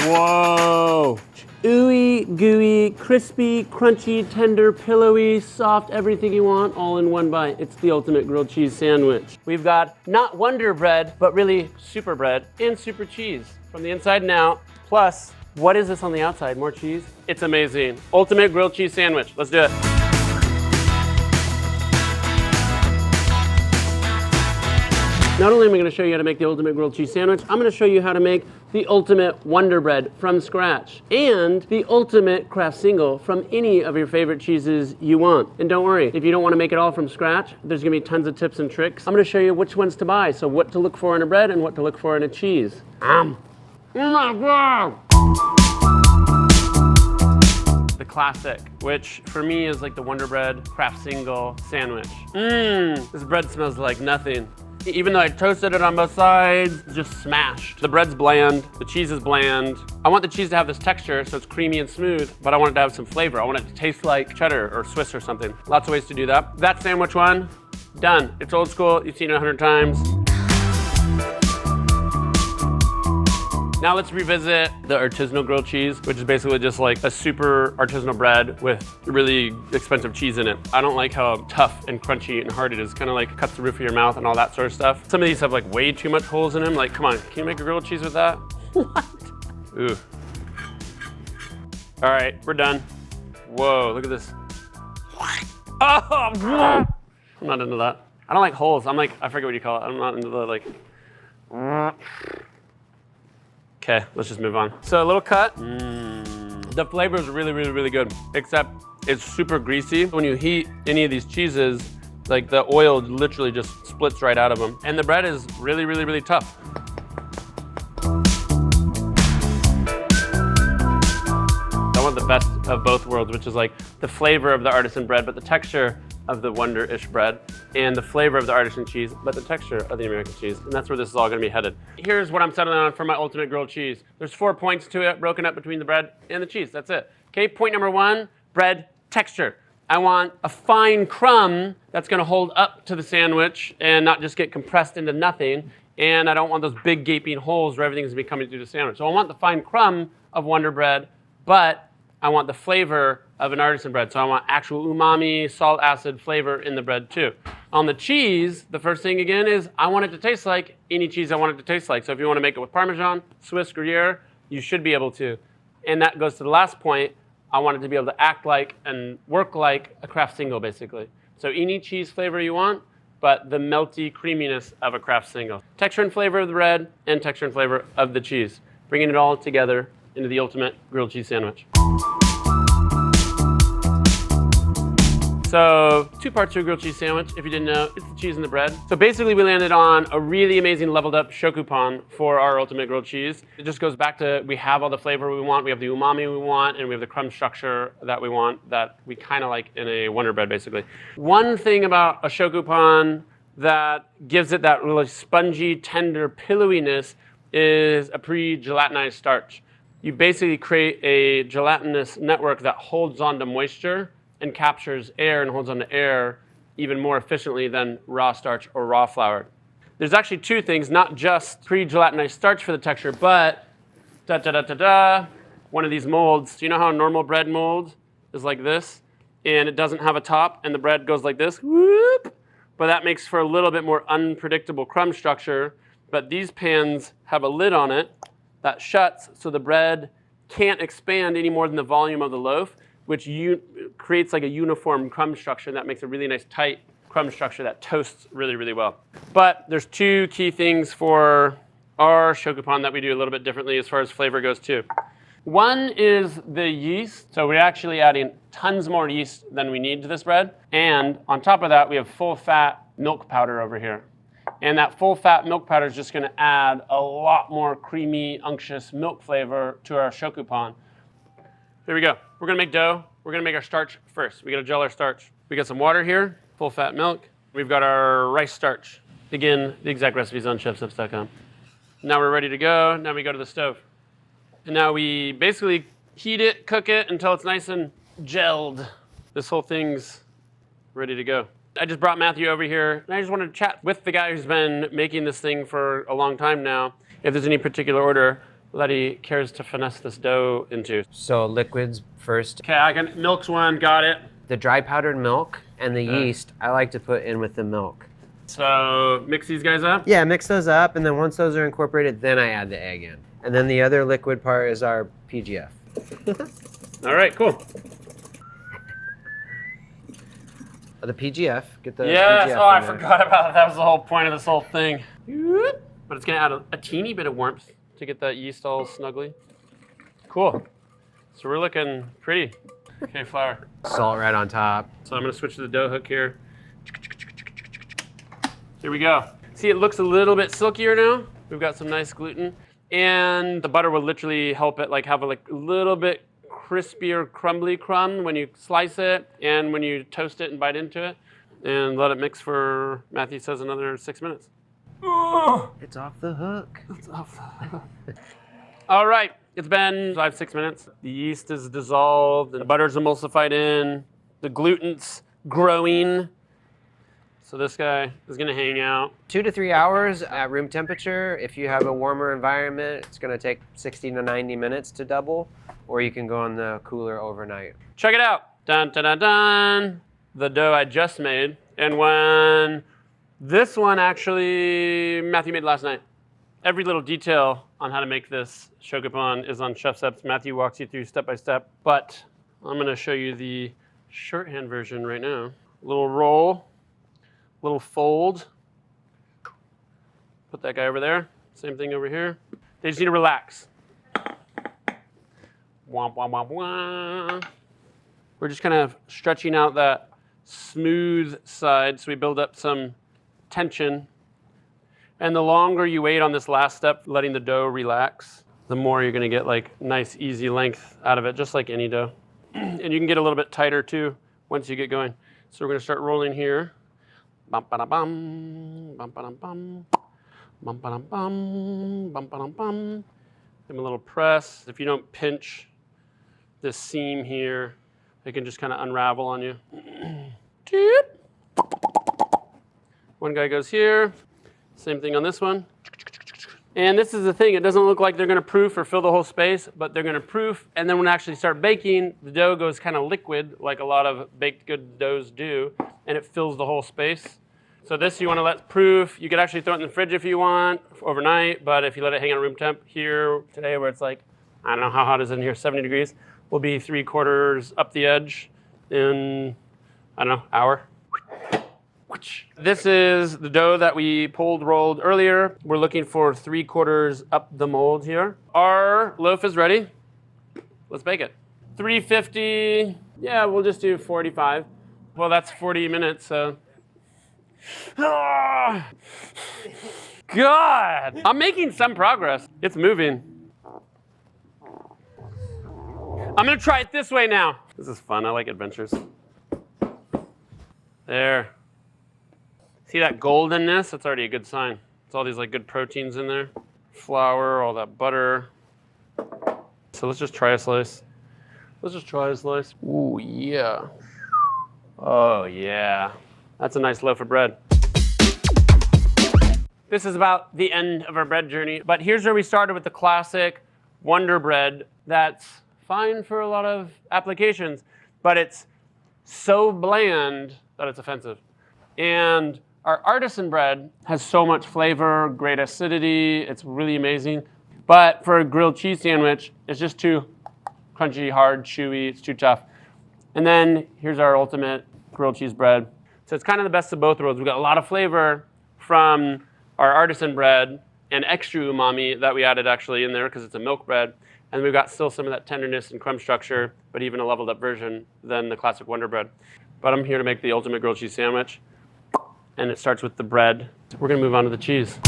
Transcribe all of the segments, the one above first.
Whoa. Ooey, gooey, crispy, crunchy, tender, pillowy, soft, everything you want, all in one bite. It's the ultimate grilled cheese sandwich. We've got not Wonder Bread, but really super bread and super cheese from the inside and out. Plus, what is this on the outside? More cheese? It's amazing. Ultimate grilled cheese sandwich. Let's do it. Not only am I going to show you how to make the ultimate grilled cheese sandwich, I'm going to show you how to make the ultimate Wonder Bread from scratch and the ultimate Kraft single from any of your favorite cheeses you want. And don't worry, if you don't want to make it all from scratch, there's going to be tons of tips and tricks. I'm going to show you which ones to buy, so what to look for in a bread and what to look for in a cheese. Oh my God! The classic, which for me is like the Wonder Bread Kraft single sandwich. This bread smells like nothing. Even though I toasted it on both sides, just smashed. The bread's bland, the cheese is bland. I want the cheese to have this texture so it's creamy and smooth, but I want it to have some flavor. I want it to taste like cheddar or Swiss or something. Lots of ways to do that. That sandwich one, done. It's old school, you've seen it 100 times. Now let's revisit the artisanal grilled cheese, which is basically just like a super artisanal bread with really expensive cheese in it. I don't like how tough and crunchy and hard it is. Kind of like cuts the roof of your mouth and all that sort of stuff. Some of these have like way too much holes in them. Like, come on, can you make a grilled cheese with that? What? Ooh. All right, we're done. Whoa, look at this. Oh, I'm not into that. I don't like holes. I forget what you call it. I'm not into the like. Okay, let's just move on. So a little cut. The flavor is really, really, really good, except it's super greasy. When you heat any of these cheeses, like the oil literally just splits right out of them. And the bread is really, really, really tough. I want the best of both worlds, which is like the flavor of the artisan bread, but the texture of the Wonder-ish bread, and the flavor of the artisan cheese, but the texture of the American cheese. And that's where this is all gonna be headed. Here's what I'm settling on for my ultimate grilled cheese. There's 4 points to it, broken up between the bread and the cheese, that's it. Okay, point number 1, bread texture. I want a fine crumb that's gonna hold up to the sandwich and not just get compressed into nothing. And I don't want those big gaping holes where everything's gonna be coming through the sandwich. So I want the fine crumb of Wonder Bread, but I want the flavor of an artisan bread. So I want actual umami, salt, acid flavor in the bread too. On the cheese, the first thing again is I want it to taste like any cheese I want it to taste like. So if you want to make it with Parmesan, Swiss, Gruyere, you should be able to. And that goes to the last point. I want it to be able to act like and work like a Kraft single basically. So any cheese flavor you want, but the melty creaminess of a Kraft single. Texture and flavor of the bread and texture and flavor of the cheese. Bringing it all together into the ultimate grilled cheese sandwich. So 2 parts to a grilled cheese sandwich. If you didn't know, it's the cheese and the bread. So basically we landed on a really amazing leveled up Shokupan for our ultimate grilled cheese. It just goes back to we have all the flavor we want, we have the umami we want, and we have the crumb structure that we want that we kind of like in a Wonder Bread basically. One thing about a Shokupan that gives it that really spongy, tender pillowiness is a pre-gelatinized starch. You basically create a gelatinous network that holds on to moisture and captures air and holds on to air even more efficiently than raw starch or raw flour. There's actually 2 things, not just pre-gelatinized starch for the texture, but one of these molds. Do you know how a normal bread mold is like this? And it doesn't have a top and the bread goes like this, whoop, but that makes for a little bit more unpredictable crumb structure. But these pans have a lid on it that shuts so the bread can't expand any more than the volume of the loaf, which creates like a uniform crumb structure that makes a really nice tight crumb structure that toasts really, really well. But there's 2 key things for our Shokupan that we do a little bit differently as far as flavor goes too. One is the yeast. So we're actually adding tons more yeast than we need to this bread. And on top of that, we have full fat milk powder over here. And that full fat milk powder is just gonna add a lot more creamy, unctuous milk flavor to our Shokupan. Here we go. We're gonna make dough. We're gonna make our starch first. We gotta gel our starch. We got some water here, full fat milk. We've got our rice starch. Again, the exact recipe's on ChefSteps.com. Now we're ready to go. Now we go to the stove. And now we basically heat it, cook it until it's nice and gelled. This whole thing's ready to go. I just brought Matthew over here, and I just wanted to chat with the guy who's been making this thing for a long time now, if there's any particular order. that he cares to finesse this dough into. So liquids first. Okay, I can, milk's one, got it. The dry powdered milk and the yeast, I like to put in with the milk. So mix these guys up? Yeah, mix those up, and then once those are incorporated, then I add the egg in. And then the other liquid part is our PGF. All right, cool. The PGF, get the yes, PGF oh, I in there. forgot about that. That was the whole point of this whole thing. But it's gonna add a teeny bit of warmth to get that yeast all snuggly. Cool. So we're looking pretty. Okay, flour. Salt right on top. So I'm gonna switch to the dough hook here. Here we go. See, it looks a little bit silkier now. We've got some nice gluten. And the butter will literally help it have a little bit crispier, crumbly crumb when you slice it and when you toast it and bite into it. And let it mix for, Matthew says, another 6 minutes. It's off the hook. It's off the hook. All right, it's been 5-6 minutes. The yeast is dissolved, and the butter's emulsified in. The gluten's growing. So this guy is gonna hang out. 2 to 3 hours at room temperature. If you have a warmer environment, it's gonna take 60 to 90 minutes to double, or you can go in the cooler overnight. Check it out. Dun, dun, dun, dun. The dough I just made. And when this one actually, Matthew made last night. Every little detail on how to make this Shokupan is on ChefSteps. Matthew walks you through step by step, but I'm gonna show you the shorthand version right now. Little roll, little fold. Put that guy over there. Same thing over here. They just need to relax. Womp, womp, womp, womp. We're just kind of stretching out that smooth side so we build up some tension. And the longer you wait on this last step, letting the dough relax, the more you're gonna get nice, easy length out of it, just like any dough. And you can get a little bit tighter too once you get going. So we're gonna start rolling here. Bum, ba-da-bum, bum, ba-dum-bum, bum, ba-dum-bum, bum, ba-dum-bum. Give them a little press. If you don't pinch this seam here, it can just kind of unravel on you. One guy goes here. Same thing on this one. And this is the thing, it doesn't look like they're gonna proof or fill the whole space, but they're gonna proof, and then when I actually start baking, the dough goes kind of liquid, like a lot of baked good doughs do, and it fills the whole space. So this you wanna let proof. You could actually throw it in the fridge if you want, overnight, but if you let it hang at room temp here today, where it's I don't know how hot is it in here, 70 degrees, will be 3/4 up the edge in, I don't know, hour. This is the dough that we rolled earlier. We're looking for 3/4 up the mold here. Our loaf is ready. Let's bake it. 350, yeah, we'll just do 45. Well, that's 40 minutes, so. God, I'm making some progress. It's moving. I'm gonna try it this way now. This is fun, I like adventures. There. See that goldenness? That's already a good sign. It's all these good proteins in there. Flour, all that butter. So let's just try a slice. Ooh, yeah. Oh, yeah. That's a nice loaf of bread. This is about the end of our bread journey, but here's where we started with the classic Wonder Bread that's fine for a lot of applications, but it's so bland that it's offensive. And our artisan bread has so much flavor, great acidity, it's really amazing. But for a grilled cheese sandwich, it's just too crunchy, hard, chewy, it's too tough. And then here's our ultimate grilled cheese bread. So it's kind of the best of both worlds. We've got a lot of flavor from our artisan bread and extra umami that we added actually in there because it's a milk bread. And we've got still some of that tenderness and crumb structure, but even a leveled up version than the classic Wonder Bread. But I'm here to make the ultimate grilled cheese sandwich. And it starts with the bread. We're gonna move on to the cheese.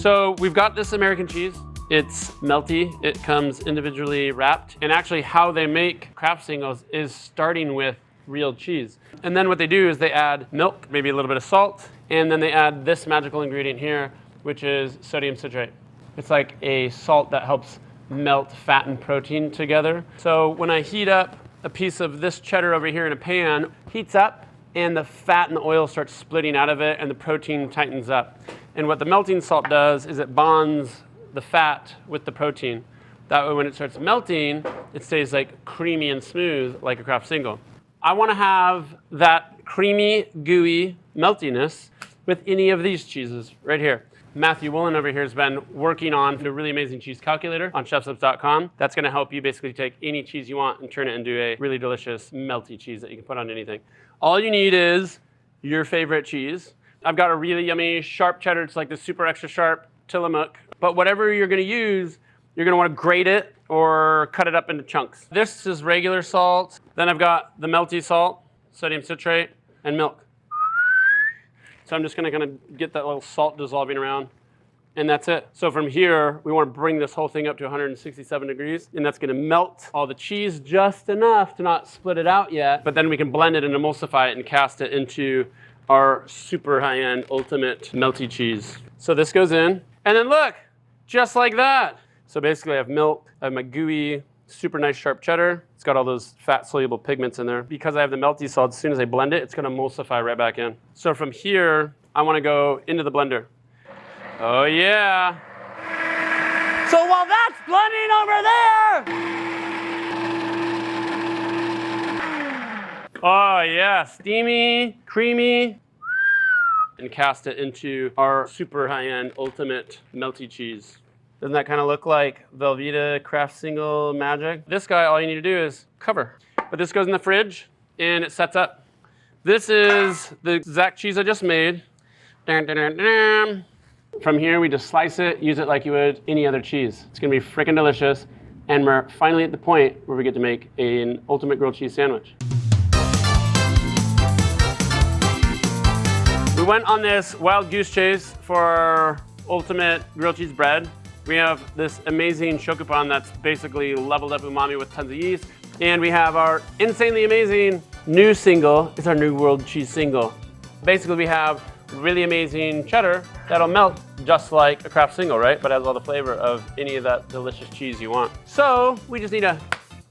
So we've got this American cheese. It's melty, it comes individually wrapped. And actually how they make Kraft singles is starting with real cheese. And then what they do is they add milk, maybe a little bit of salt, and then they add this magical ingredient here, which is sodium citrate. It's like a salt that helps melt fat and protein together. So when I heat up a piece of this cheddar over here in a pan, heats up, and the fat and the oil starts splitting out of it, and the protein tightens up. And what the melting salt does is it bonds the fat with the protein. That way when it starts melting, it stays like creamy and smooth like a Kraft single. I want to have that creamy, gooey meltiness with any of these cheeses right here. Matthew Woolen over here has been working on a really amazing cheese calculator on ChefSteps.com. That's going to help you basically take any cheese you want and turn it into a really delicious melty cheese that you can put on anything. All you need is your favorite cheese. I've got a really yummy sharp cheddar. It's like the super extra sharp Tillamook. But whatever you're going to use, you're going to want to grate it or cut it up into chunks. This is regular salt. Then I've got the Melty salt, sodium citrate, and milk. So I'm just going to kind of get that little salt dissolving around, and that's it. So from here, we want to bring this whole thing up to 167 degrees, and that's going to melt all the cheese just enough to not split it out yet, but then we can blend it and emulsify it and cast it into our super high-end ultimate melty cheese. So this goes in, and then look, just like that. So basically I have milk, I have my gooey, super nice sharp cheddar. It's got all those fat-soluble pigments in there. Because I have the melty salt, as soon as I blend it, it's going to emulsify right back in. So from here, I want to go into the blender. Oh yeah. So while that's blending over there, oh yeah, steamy, creamy, and cast it into our super high-end ultimate melty cheese. Doesn't that kind of look like Velveeta Kraft Single magic? This guy, all you need to do is cover. But this goes in the fridge, and it sets up. This is the exact cheese I just made. Dun, dun, dun, dun. From here, we just slice it, use it like you would any other cheese. It's gonna be freaking delicious. And we're finally at the point where we get to make an ultimate grilled cheese sandwich. We went on this wild goose chase for our ultimate grilled cheese bread. We have this amazing Shokupan that's basically leveled up umami with tons of yeast. And we have our insanely amazing new single. It's our new world cheese single. Basically, we have really amazing cheddar that'll melt just like a Kraft single, right? But has all the flavor of any of that delicious cheese you want. So we just need to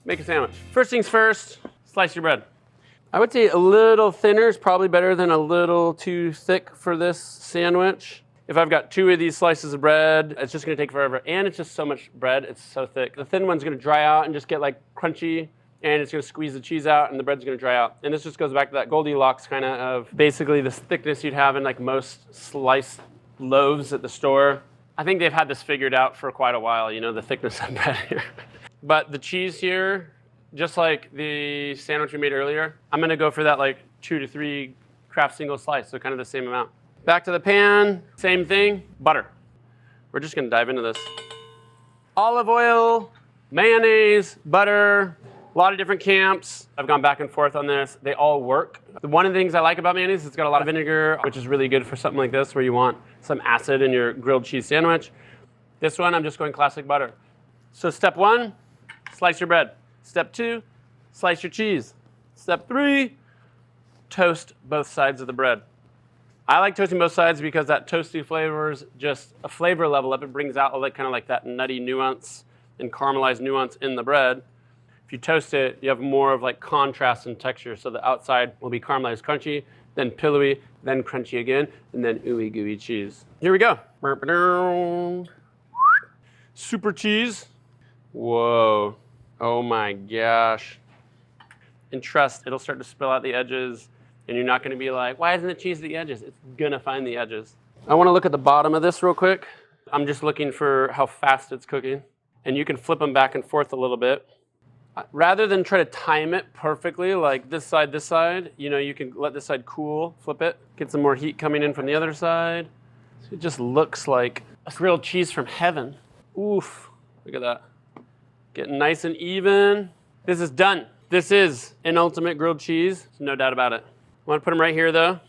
make a sandwich. First things first, slice your bread. I would say a little thinner is probably better than a little too thick for this sandwich. If I've got 2 of these slices of bread, it's just gonna take forever. And it's just so much bread, it's so thick. The thin one's gonna dry out and just get like crunchy, and it's gonna squeeze the cheese out and the bread's gonna dry out. And this just goes back to that Goldilocks kind of basically this thickness you'd have in like most sliced loaves at the store. I think they've had this figured out for quite a while, you know, the thickness of bread here. But the cheese here, just like the sandwich we made earlier, I'm gonna go for that like 2 to 3 Kraft single slice, so kind of the same amount. Back to the pan, same thing, butter. We're just gonna dive into this. Olive oil, mayonnaise, butter, a lot of different camps. I've gone back and forth on this. They all work. One of the things I like about mayonnaise is it's got a lot of vinegar, which is really good for something like this where you want some acid in your grilled cheese sandwich. This one, I'm just going classic butter. So step 1, slice your bread. Step 2, slice your cheese. Step 3, toast both sides of the bread. I like toasting both sides because that toasty flavors just a flavor level up. It brings out like kind of like that nutty nuance and caramelized nuance in the bread. If you toast it, you have more of like contrast and texture. So the outside will be caramelized crunchy, then pillowy, then crunchy again, and then ooey gooey cheese. Here we go. Super cheese. Whoa. Oh my gosh. And trust, it'll start to spill out the edges. And you're not gonna be like, why isn't the cheese at the edges? It's gonna find the edges. I wanna look at the bottom of this real quick. I'm just looking for how fast it's cooking. And you can flip them back and forth a little bit. Rather than try to time it perfectly, like this side, you know, you can let this side cool, flip it, get some more heat coming in from the other side. So it just looks like a grilled cheese from heaven. Oof, look at that. Getting nice and even. This is done. This is an ultimate grilled cheese, no doubt about it. I want to put them right here though,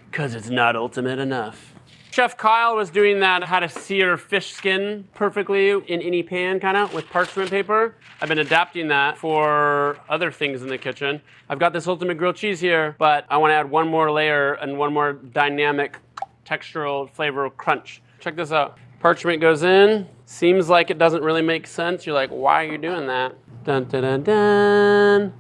because it's not ultimate enough. Chef Kyle was doing that, how to sear fish skin perfectly in any pan kind of with parchment paper. I've been adapting that for other things in the kitchen. I've got this ultimate grilled cheese here, but I want to add one more layer and one more dynamic textural flavor crunch. Check this out. Parchment goes in. Seems like it doesn't really make sense. You're like, why are you doing that? Dun, dun, dun, dun.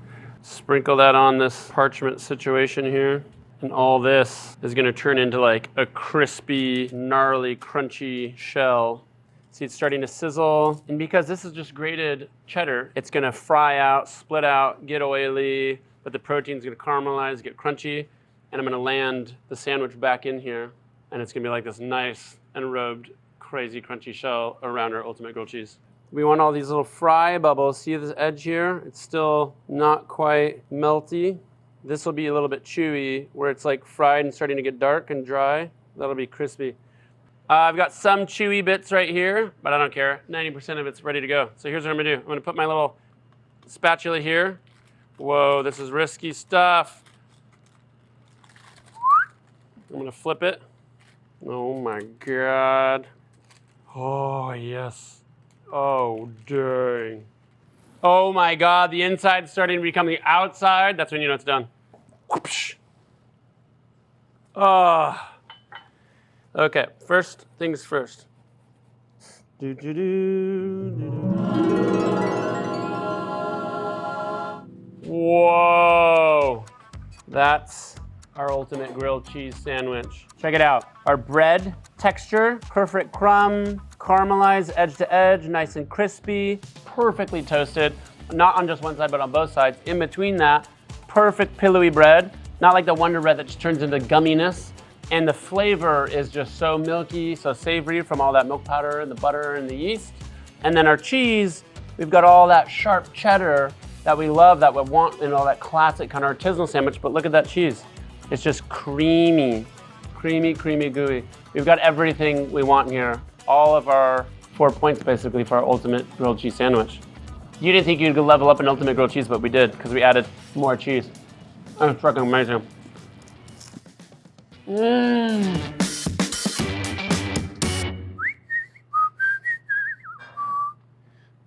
Sprinkle that on this parchment situation here. And all this is gonna turn into like a crispy, gnarly, crunchy shell. See, it's starting to sizzle. And because this is just grated cheddar, it's gonna fry out, split out, get oily, but the protein's gonna caramelize, get crunchy. And I'm gonna land the sandwich back in here. And it's gonna be like this nice, enrobed, crazy, crunchy shell around our ultimate grilled cheese. We want all these little fry bubbles. See this edge here? It's still not quite melty. This will be a little bit chewy, where it's like fried and starting to get dark and dry. That'll be crispy. I've got some chewy bits right here, but I don't care. 90% of it's ready to go. So here's what I'm gonna do. I'm gonna put my little spatula here. Whoa, this is risky stuff. I'm gonna flip it. Oh my God. Oh, yes. Oh, dang. Oh my God, the inside's starting to become the outside. That's when you know it's done. Whoopsh. Oh. Okay, first things first. Whoa. That's our ultimate grilled cheese sandwich. Check it out. Our bread texture, perfect crumb, caramelized edge to edge, nice and crispy, perfectly toasted. Not on just one side, but on both sides. In between that, perfect pillowy bread. Not like the Wonder Bread that just turns into gumminess. And the flavor is just so milky, so savory from all that milk powder and the butter and the yeast. And then our cheese, we've got all that sharp cheddar that we love, that we want in all that classic kind of artisanal sandwich. But look at that cheese. It's just creamy, creamy, creamy, gooey. We've got everything we want in here. All of our 4 points basically for our ultimate grilled cheese sandwich. You didn't think you'd go level up an ultimate grilled cheese, but we did because we added more cheese. It's fucking amazing.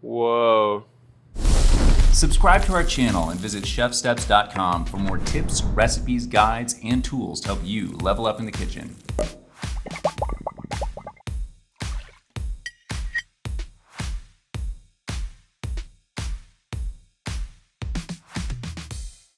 Whoa. Subscribe to our channel and visit chefsteps.com for more tips, recipes, guides, and tools to help you level up in the kitchen.